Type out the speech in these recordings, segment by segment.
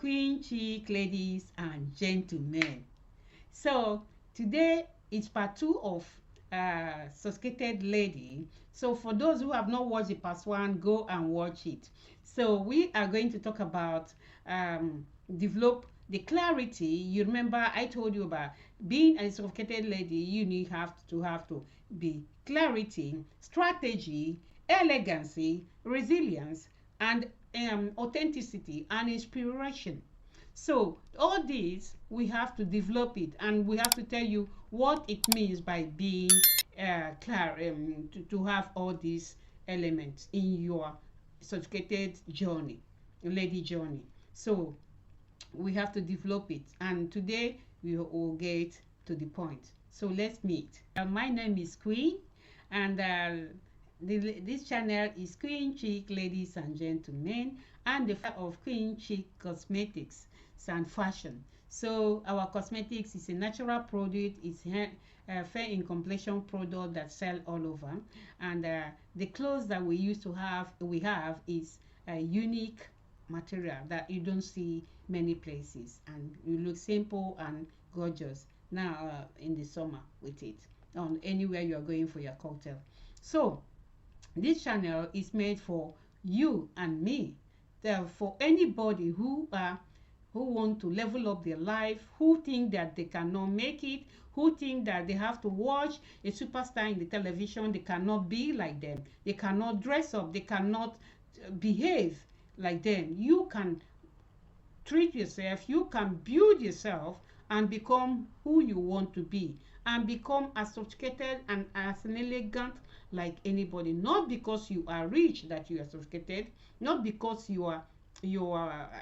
queen chic ladies and gentlemen. So today is part 2 of Sophisticated Lady. So for those who have not watched the part 1, go and watch it. So we are going to talk about develop the clarity. You remember I told you about being a sophisticated lady. You need have to be clarity, strategy, elegancy, resilience, and authenticity and inspiration. So all these we have to develop it, and we have to tell you what it means by being clear, to have all these elements in your sophisticated journey, lady journey. So we have to develop it, and today we will get to the point. So let's meet. My name is Queen, and this channel is Queen Chic Ladies and Gentlemen, and the of Queen Chic Cosmetics and Fashion. So our cosmetics is a natural product. It's fair in complexion product that sell all over, and the clothes that we have is a unique material that you don't see many places, and you look simple and gorgeous now in the summer with it on anywhere you are going for your cocktail. So this channel is made for you and me, for anybody who want to level up their life, who think that they cannot make it, who think that they have to watch a superstar in the television, they cannot be like them, they cannot dress up, they cannot behave like them. You can treat yourself, you can build yourself and become who you want to be, and become as sophisticated and as an elegant like anybody. Not because you are rich that you are sophisticated, not because you are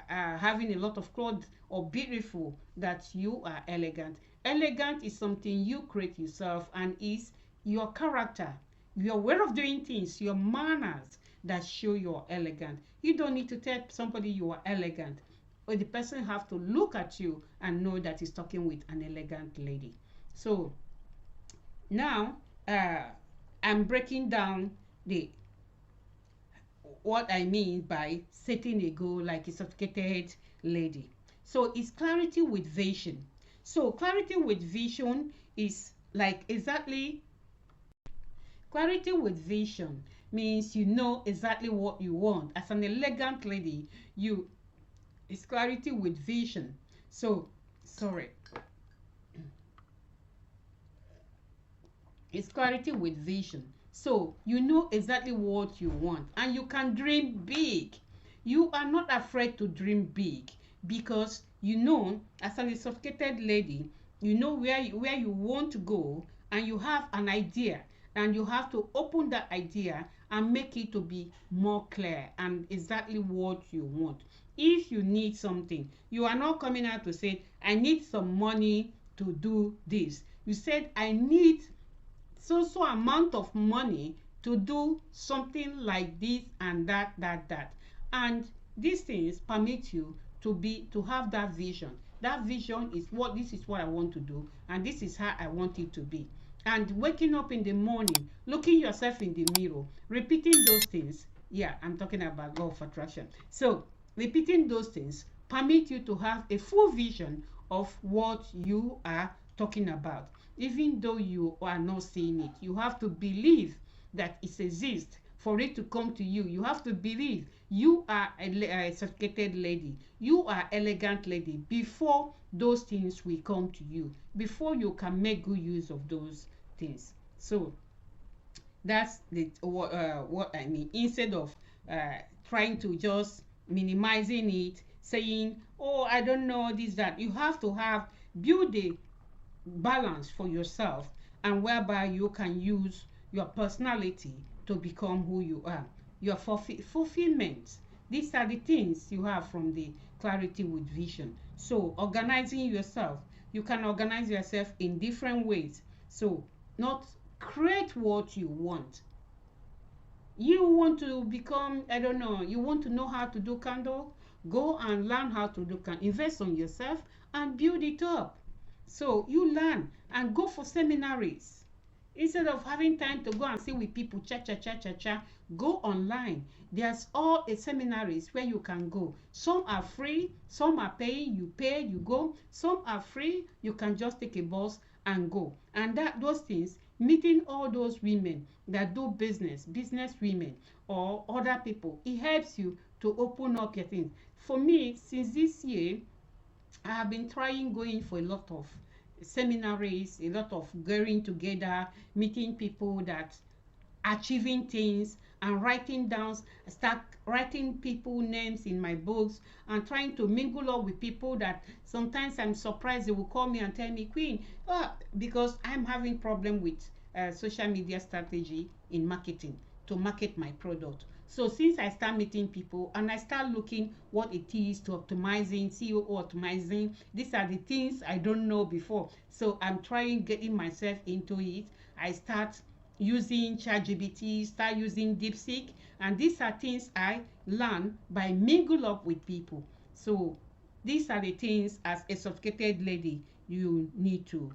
having a lot of clothes or beautiful that you are elegant. Elegant is something you create yourself, and is your character, your way of doing things, your manners that show you're elegant. You don't need to tell somebody you are elegant, or the person have to look at you and know that he's talking with an elegant lady. So now I'm breaking down the what I mean by setting a goal like a sophisticated lady. So it's clarity with vision. So clarity with vision is like exactly clarity with vision means you know exactly what you want. As an elegant lady, you it's clarity with vision. So sorry. It's clarity with vision. So you know exactly what you want, and you can dream big. You are not afraid to dream big, because you know, as a sophisticated lady, you know where you want to go, and you have an idea, and you have to open that idea and make it to be more clear and exactly what you want. If you need something, you are not coming out to say, I need some money to do this. You said, I need so amount of money to do something like this and that, and these things permit you to have that vision. That vision is what this is what I want to do, and this is how I want it to be. And waking up in the morning, looking yourself in the mirror, repeating those things. Yeah, I'm talking about law of attraction. So repeating those things permit you to have a full vision of what you are talking about. Even though you are not seeing it, you have to believe that it exists for it to come to you. You have to believe you are a sophisticated lady, you are elegant lady, before those things will come to you, before you can make good use of those things. So that's what I mean. Instead of trying to just minimizing it, saying, oh, I don't know this, that, you have to build a balance for yourself, and whereby you can use your personality to become who you are. Your fulfillment. These are the things you have from the clarity with vision. So organizing yourself, you can organize yourself in different ways. So not create what you want. You want to become, I don't know, you want to know how to do candle, go and learn how to do candle, invest on yourself and build it up. So you learn and go for seminaries. Instead of having time to go and sit with people, cha cha cha cha cha, go online. There's all a seminaries where you can go. Some are free, some are paying. You pay, you go. Some are free. You can just take a bus and go. And that those things, meeting all those women that do business women or other people, it helps you to open up your things. For me, since this year, I have been trying going for a lot of seminaries, a lot of getting together, meeting people that achieving things and writing down, start writing people names in my books and trying to mingle up with people that sometimes I'm surprised they will call me and tell me, Queen, because I'm having problem with social media strategy in marketing to market my product. So since I start meeting people and I start looking what it is to optimizing, CEO optimizing, these are the things I don't know before. So I'm trying getting myself into it. I start using ChatGPT, start using DeepSeek, and these are things I learn by mingle up with people. So these are the things as a sophisticated lady you need to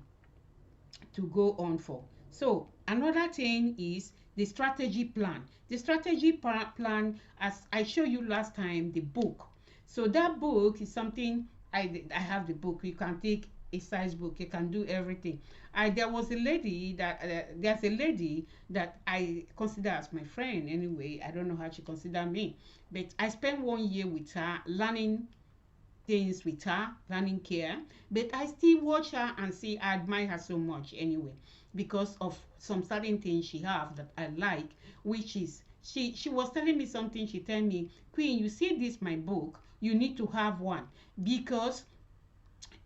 go on for. So another thing is the strategy plan. The strategy plan, as I showed you last time, the book. So that book is something I have the book. You can take a size book. You can do everything. There was a lady that there's a lady that I consider as my friend anyway. I don't know how she consider me, but I spent 1 year with her learning things with her, planning care, but I still watch her and see I admire her so much anyway because of some certain things she have that I like, which is she was telling me something. She tell me, Queen, you see this my book, you need to have one because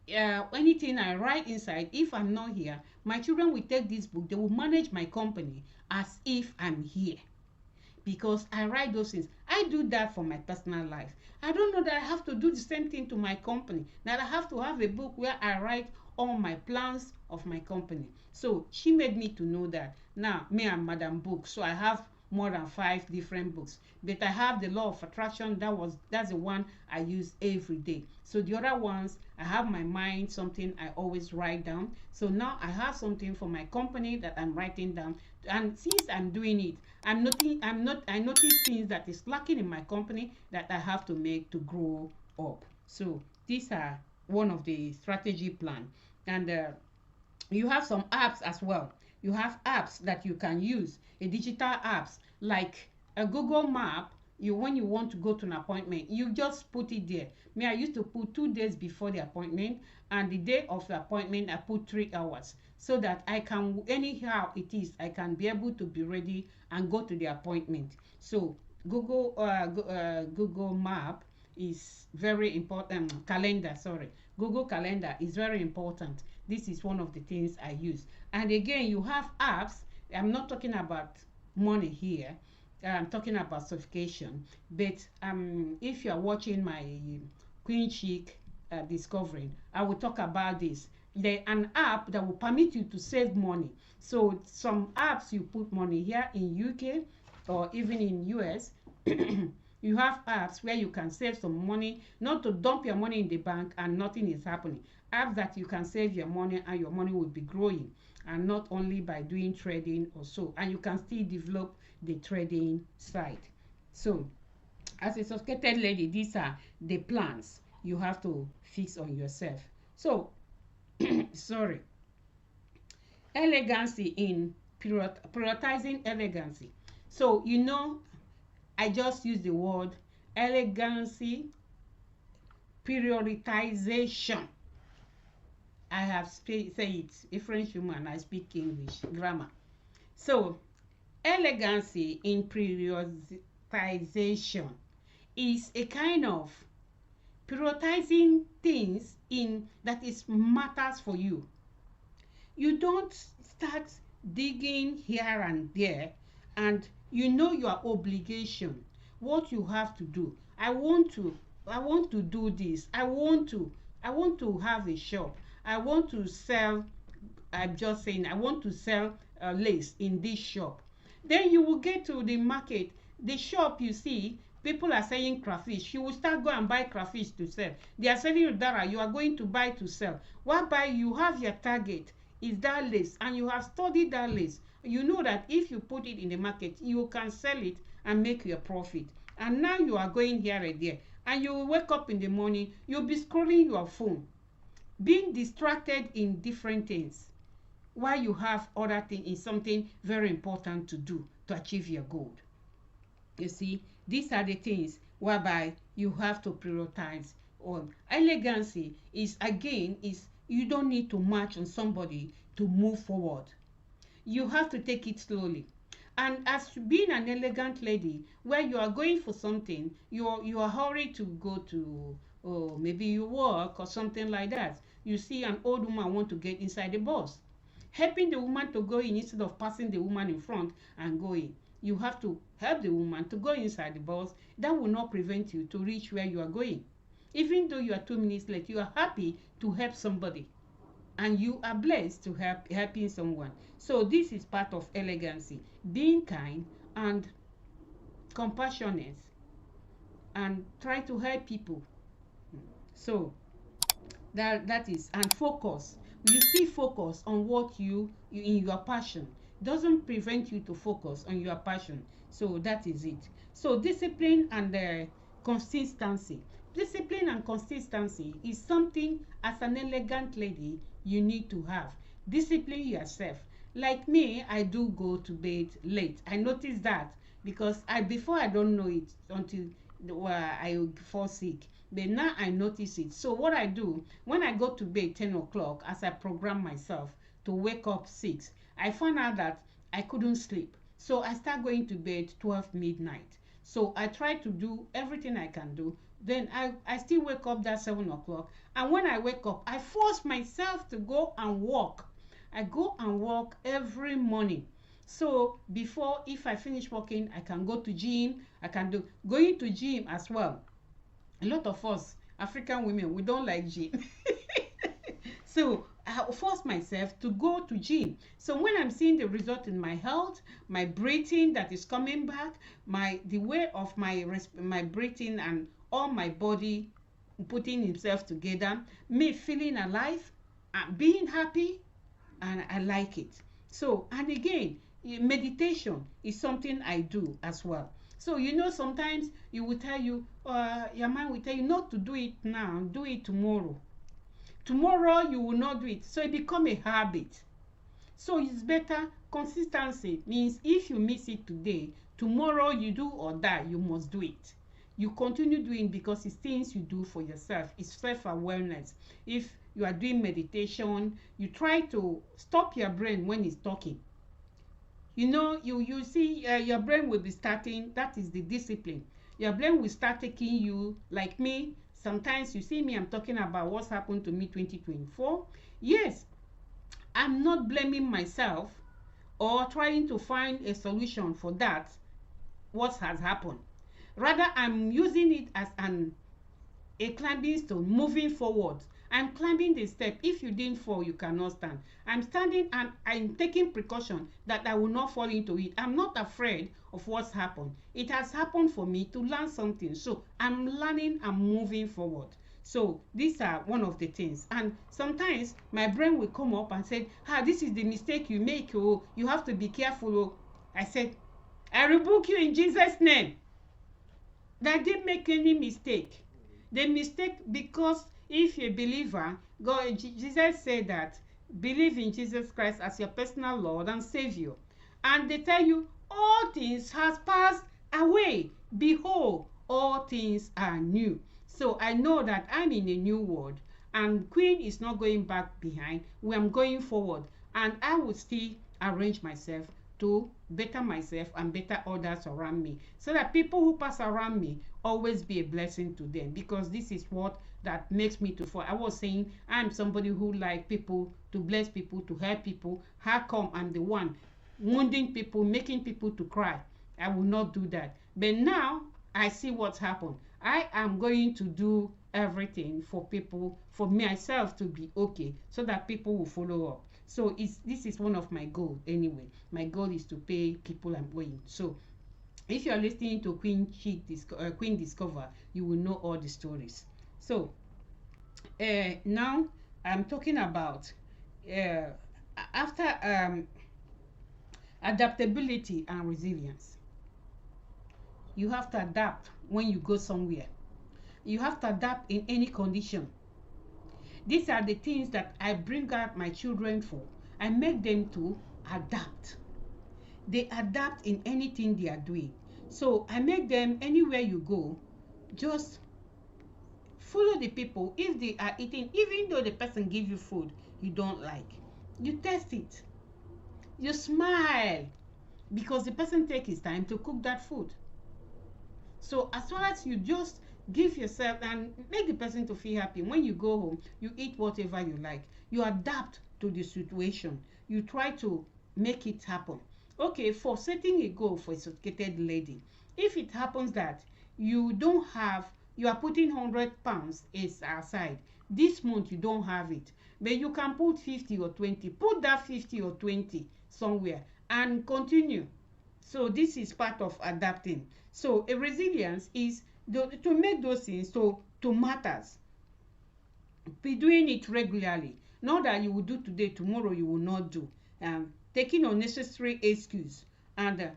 anything I write inside, if I'm not here, my children will take this book, they will manage my company as if I'm here because I write those things. I do that for my personal life. I don't know that I have to do the same thing to my company, that I have to have a book where I write all my plans of my company. So she made me to know that. Now, me and Madam Book, so I have more than 5 different books. But I have the law of attraction, that's the one I use every day. So the other ones, I have my mind, something I always write down. So now I have something for my company that I'm writing down. And since I'm doing it, I notice things that is lacking in my company that I have to make to grow up. So these are one of the strategy plan. And you have some apps as well. You have apps that you can use, a digital apps like a Google map. You when you want to go to an appointment, you just put it there. Me, I used to put 2 days before the appointment, and the day of the appointment I put 3 hours so that I can, anyhow it is, I can be able to be ready and go to the appointment. So Google map is very important. Calendar, sorry, Google calendar is very important. This is one of the things I use. And again, you have apps. I'm not talking about money here. I'm talking about certification. But if you are watching my Queen Chic discovering, I will talk about this. An app that will permit you to save money. So some apps you put money here in UK or even in US. You have apps where you can save some money, not to dump your money in the bank and nothing is happening. Apps that you can save your money and your money will be growing, and not only by doing trading or so, and you can still develop the trading side. So as a sophisticated lady, these are the plans you have to fix on yourself. So sorry, elegancy in prioritizing elegancy. So I just use the word elegancy prioritization. I have say it, a French woman, I speak English grammar. So elegancy in prioritization is a kind of prioritizing things in that is matters for you. You don't start digging here and there, and your obligation, what you have to do. I want to do this. I want to have a shop. I want to sell. I'm just saying, I want to sell lace in this shop. Then you will get to the market, the shop, you see people are selling crayfish. You will start go and buy crayfish to sell. They are selling udara, you are going to buy to sell. Whereby you have your target is that lace, and you have studied that lace. You know that if you put it in the market, you can sell it and make your profit. And now you are going here and there, and you will wake up in the morning, you'll be scrolling your phone, being distracted in different things, while you have other things in something very important to do to achieve your goal. You see, these are the things whereby you have to prioritize. Elegancy is, again, is you don't need to march on somebody to move forward. You have to take it slowly. And as being an elegant lady, where you are going for something, you are hurried to go to, oh, maybe you work or something like that. You see an old woman want to get inside the bus, helping the woman to go in instead of passing the woman in front and going. You have to help the woman to go inside the bus. That will not prevent you to reach where you are going. Even though you are 2 minutes late, you are happy to help somebody, and you are blessed to helping someone. So this is part of elegancy, being kind and compassionate and try to help people. So that is, and focus. You still focus on what you in your passion. Doesn't prevent you to focus on your passion. So that is it. So discipline and consistency. Discipline and consistency is something, as an elegant lady, you need to have. Discipline yourself. Like me, I do go to bed late. I notice that because before I don't know it until I fall sick. But now I notice it. So what I do, when I go to bed 10 o'clock, as I program myself to wake up 6, I found out that I couldn't sleep. So I start going to bed 12 midnight. So I try to do everything I can do. Then I still wake up that 7 o'clock. And when I wake up, I force myself to go and walk. I go and walk every morning. So before, if I finish working, I can go to gym. I can do going to gym as well. A lot of us African women, we don't like gym. So I force myself to go to gym. So when I'm seeing the result in my health, my breathing that is coming back, the way of my breathing and all my body putting itself together, me feeling alive, being happy, and I like it. So, and again, meditation is something I do as well. So sometimes you will tell you, your mind will tell you not to do it now, do it tomorrow. Tomorrow you will not do it, so it become a habit. So it's better. Consistency means if you miss it today, tomorrow you do or die, you must do it. You continue doing, because it's things you do for yourself. It's self-awareness. If you are doing meditation, you try to stop your brain when it's talking. You see, your brain will be starting. That is the discipline. Your brain will start taking you, like me. Sometimes you see me, I'm talking about what's happened to me 2024. Yes, I'm not blaming myself or trying to find a solution for that, what has happened. Rather, I'm using it as a climbing stone, moving forward. I'm climbing the step. If you didn't fall, you cannot stand. I'm standing and I'm taking precaution that I will not fall into it. I'm not afraid of what's happened. It has happened for me to learn something. So I'm learning and moving forward. So these are one of the things. And sometimes my brain will come up and say, this is the mistake you make. Oh, you have to be careful. Oh. I said, I rebuke you in Jesus' name. That didn't make any mistake. The mistake, because if you're a believer, Jesus said that believe in Jesus Christ as your personal Lord and Savior. And they tell you, all things has passed away. Behold, all things are new. So I know that I'm in a new world, and Queen is not going back behind. We am going forward, and I will still arrange myself to better myself and better others around me, so that people who pass around me always be a blessing to them, because this is what that makes me to fall. I was saying I'm somebody who like people, to bless people, to help people. How come I'm the one wounding people, making people to cry? I will not do that. But now I see what's happened. I am going to do everything for people, for myself to be okay, so that people will follow up. So this is one of my goals anyway. My goal is to pay people I'm going. So if you are listening to Queen Discover, you will know all the stories. So now I'm talking about after adaptability and resilience, you have to adapt when you go somewhere. You have to adapt in any condition. These are the things that I bring out my children for. I make them to adapt. They adapt in anything they are doing. So I make them, anywhere you go, just follow the people. If they are eating, even though the person give you food you don't like, you test it. You smile because the person take his time to cook that food. So as well as you just give yourself and make the person to feel happy, when you go home you eat whatever you like, you adapt to the situation, you try to make it happen. Okay, for setting a goal for a sophisticated lady, if it happens that you don't have, you are putting 100 pounds is aside, this month you don't have it, but you can put 50 or 20, put that 50 or 20 somewhere and continue. So this is part of adapting. So a resilience is to make those things to matters. Be doing it regularly. Not that you will do today, tomorrow you will not do. Taking unnecessary excuse and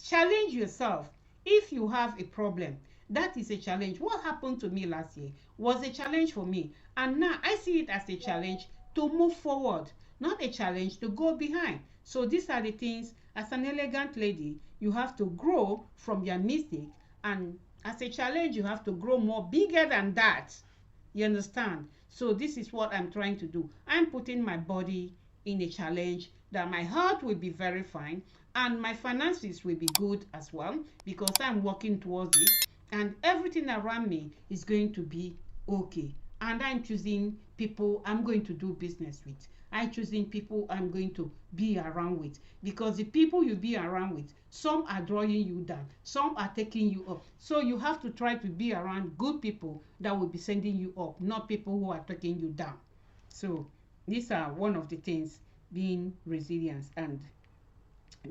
challenge yourself. If you have a problem, that is a challenge. What happened to me last year was a challenge for me, and now I see it as a challenge to move forward, not a challenge to go behind. So these are the things, as an elegant lady, you have to grow from your mistake, and as a challenge you have to grow more bigger than that. You understand? So this is what I'm trying to do. I'm putting my body in a challenge that my heart will be very fine and my finances will be good as well, because I'm working towards it, and everything around me is going to be okay. And I'm choosing people I'm going to do business with. I'm choosing people I'm going to be around with, because the people you be around with, some are drawing you down, some are taking you up. So you have to try to be around good people that will be sending you up, not people who are taking you down. So these are one of the things, being resilient and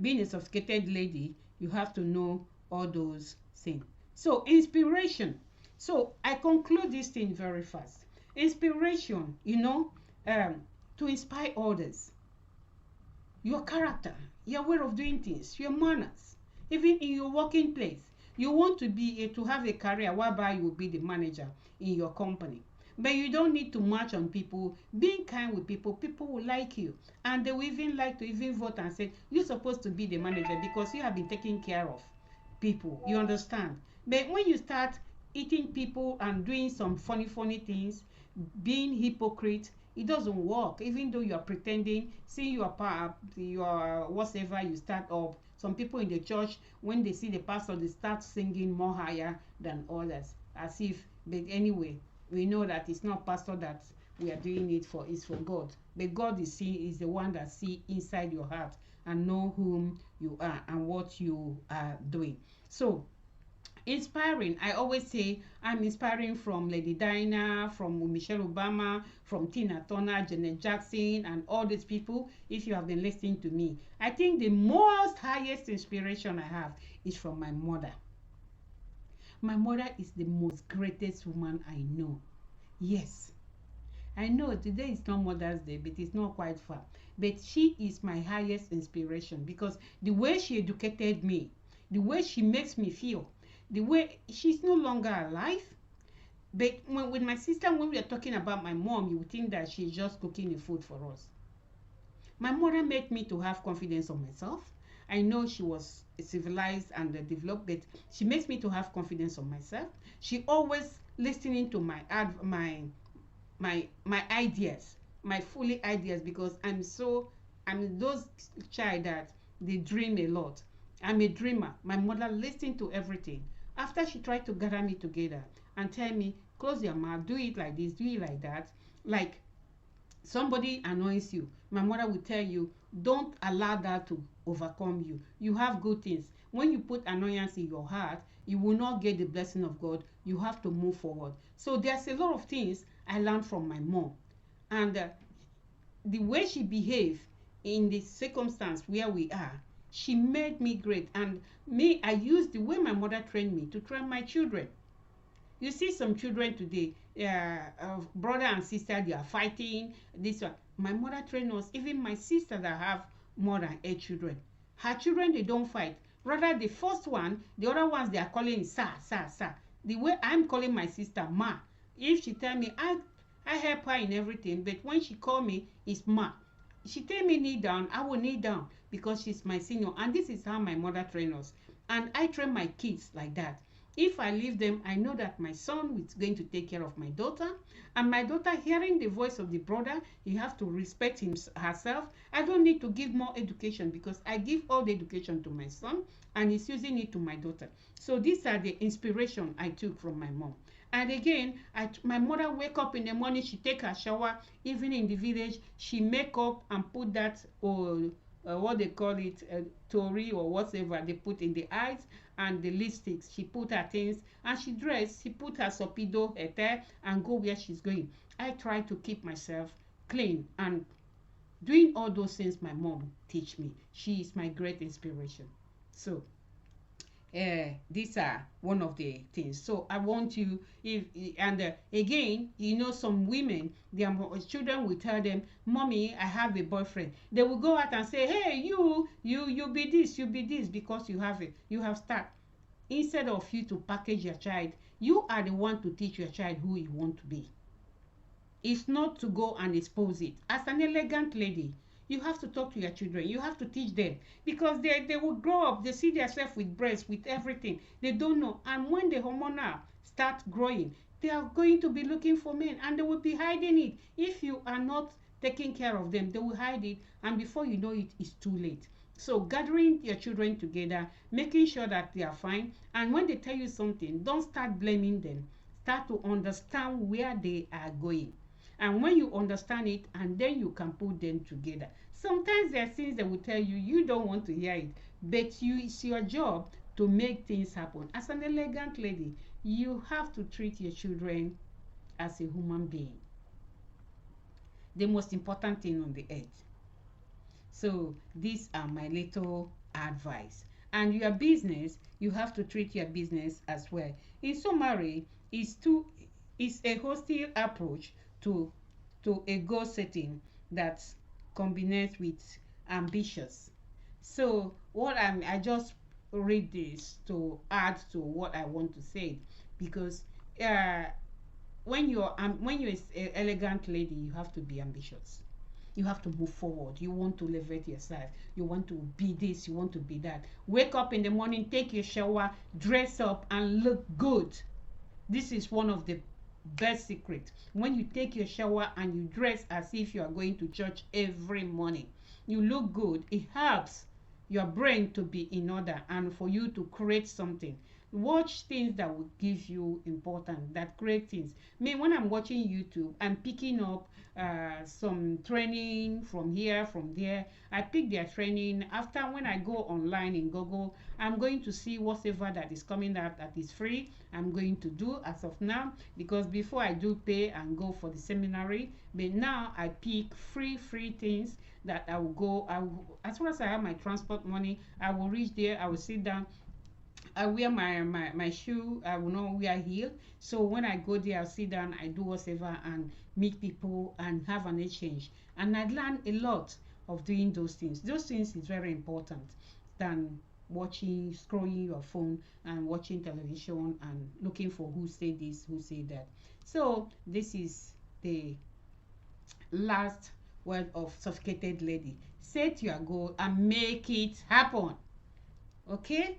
being a sophisticated lady. You have to know all those things. So inspiration. So I conclude this thing very fast. Inspiration, to inspire others, your character, your way of doing things, your manners, even in your working place. You want to have a career whereby you will be the manager in your company, but you don't need to march on people. Being kind with people, people will like you, and they will even like to even vote and say you're supposed to be the manager because you have been taking care of people. You understand? But when you start eating people and doing some funny things, being hypocrite, it doesn't work. Even though you are pretending, see your whatever you start up. Some people in the church, when they see the pastor, they start singing more higher than others, as if. But anyway, we know that it's not pastor that we are doing it for, it's for God. But God is the one that see inside your heart and know whom you are and what you are doing. So inspiring, I always say I'm inspiring from Lady Diana, from Michelle Obama, from Tina Turner, Janet Jackson, and all these people. If you have been listening to me, I think the most highest inspiration I have is from my mother. My mother is the most greatest woman I know. Yes, I know today is not Mother's Day, but it's not quite far. But she is my highest inspiration, because the way she educated me, the way she makes me feel, the way she's no longer alive. But with my sister, when we are talking about my mom, you would think that she's just cooking the food for us. My mother made me to have confidence on myself. I know she was civilized and developed, but she makes me to have confidence on myself. She always listening to my ideas, my fully ideas, because I'm those child that they dream a lot. I'm a dreamer. My mother listened to everything. After she tried to gather me together and tell me, close your mouth, do it like this, do it like that, like somebody annoys you, my mother will tell you, don't allow that to overcome you. You have good things. When you put annoyance in your heart, you will not get the blessing of God. You have to move forward. So there's a lot of things I learned from my mom, and the way she behaved in the circumstance where we are, she made me great. And me, I use the way my mother trained me to train my children. You see some children today, brother and sister, they are fighting. This one, my mother trained us. Even my sister that have more than 8 children, her children, they don't fight. Rather, the first one, the other ones, they are calling sir, sir, sir. The way I'm calling my sister ma. If she tell me, I help her in everything, but when she call me, it's ma. She tell me kneel down, I will kneel down because she's my senior. And this is how my mother trained us. And I train my kids like that. If I leave them, I know that my son is going to take care of my daughter. And my daughter, hearing the voice of the brother, he has to respect herself. I don't need to give more education because I give all the education to my son and he's using it to my daughter. So these are the inspiration I took from my mom. And again, my mother wake up in the morning, she take her shower. Even in the village, she make up and put that what they call it, tori or whatever they put in the eyes and the lipsticks. She put her things and she dress. She put her sopido, her hair, and go where she's going. I try to keep myself clean and doing all those things my mom teach me. She is my great inspiration. So these are one of the things. So I want you, if and again, you know, some women, their children will tell them, mommy, I have a boyfriend. They will go out and say, hey, you be this, you be this, because you have it, you have start. Instead of you to package your child, you are the one to teach your child who you want to be. It's not to go and expose it. As an elegant lady, you have to talk to your children. You have to teach them because they will grow up. They see themselves with breasts, with everything. They don't know. And when the hormonal start growing, they are going to be looking for men and they will be hiding it. If you are not taking care of them, they will hide it. And before you know it, it's too late. So gathering your children together, making sure that they are fine. And when they tell you something, don't start blaming them. Start to understand where they are going. And when you understand it, and then you can put them together. Sometimes there are things that will tell you you don't want to hear it, but it's your job to make things happen. As an elegant lady, you have to treat your children as a human being, the most important thing on the earth. So these are my little advice. And your business, you have to treat your business as well. In summary, it's a hostile approach to a goal setting that combines with ambitious. So I just read this to add to what I want to say, because uh, when you're an elegant lady, you have to be ambitious. You have to move forward. You want to elevate yourself. You want to be this, you want to be that. Wake up in the morning, take your shower, dress up and look good. This is one of the best secret. When you take your shower and you dress as if you are going to church every morning, you look good. It helps your brain to be in order and for you to create something. Watch things that will give you important, that create things. Me, when I'm watching YouTube, I'm picking up some training from here, from there. I pick their training. After, when I go online in Google, I'm going to see whatever that is coming out that is free. I'm going to do as of now, because before I do pay and go for the seminary, but now I pick free things that I will go. As soon as I have my transport money, I will reach there. I will sit down. I wear my shoe. I will not wear heel. So when I go there, I'll sit down, I do whatever and meet people and have an exchange. And I learn a lot of doing those things. Those things is very important than watching, scrolling your phone and watching television and looking for who say this, who say that. So this is the last word of sophisticated lady. Set your goal and make it happen. Okay?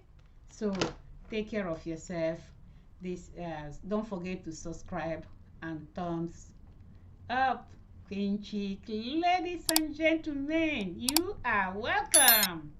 So take care of yourself. This don't forget to subscribe and thumbs up. Queen Chick, ladies and gentlemen, you are welcome.